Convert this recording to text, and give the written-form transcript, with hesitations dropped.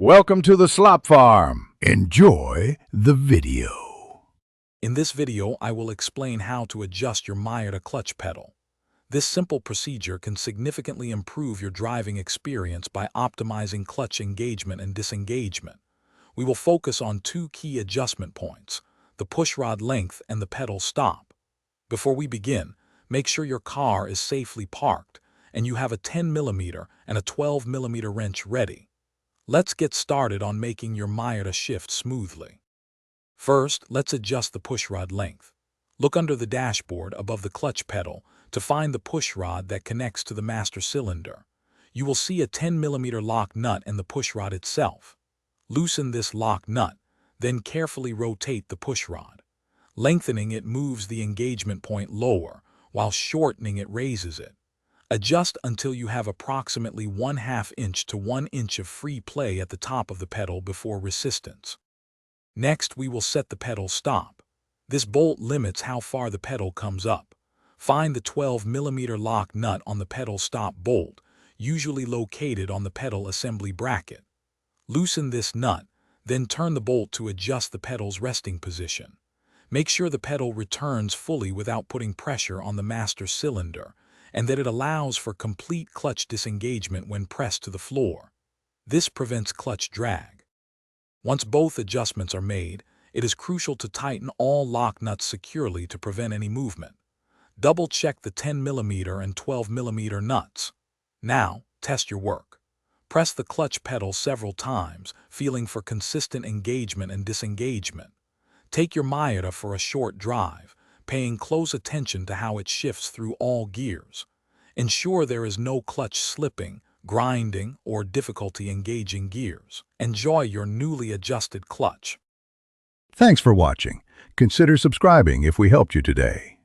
Welcome to the Slop Farm. Enjoy the video. In this video, I will explain how to adjust your Miata clutch pedal. This simple procedure can significantly improve your driving experience by optimizing clutch engagement and disengagement. We will focus on two key adjustment points, the pushrod length and the pedal stop. Before we begin, make sure your car is safely parked and you have a 10mm and a 12mm wrench ready. Let's get started on making your Miata shift smoothly. First, let's adjust the pushrod length. Look under the dashboard above the clutch pedal to find the pushrod that connects to the master cylinder. You will see a 10mm lock nut and the pushrod itself. Loosen this lock nut, then carefully rotate the pushrod. Lengthening it moves the engagement point lower, while shortening it raises it. Adjust until you have approximately 1/2 inch to 1 inch of free play at the top of the pedal before resistance. Next, we will set the pedal stop. This bolt limits how far the pedal comes up. Find the 12mm lock nut on the pedal stop bolt, usually located on the pedal assembly bracket. Loosen this nut, then turn the bolt to adjust the pedal's resting position. Make sure the pedal returns fully without putting pressure on the master cylinder, and that it allows for complete clutch disengagement when pressed to the floor. This prevents clutch drag. Once both adjustments are made, it is crucial to tighten all lock nuts securely to prevent any movement. Double-check the 10mm and 12mm nuts. Now, test your work. Press the clutch pedal several times, feeling for consistent engagement and disengagement. Take your Miata for a short drive, paying close attention to how it shifts through all gears. Ensure there is no clutch slipping, grinding, or difficulty engaging gears. Enjoy your newly adjusted clutch. Thanks for watching. Consider subscribing if we helped you today.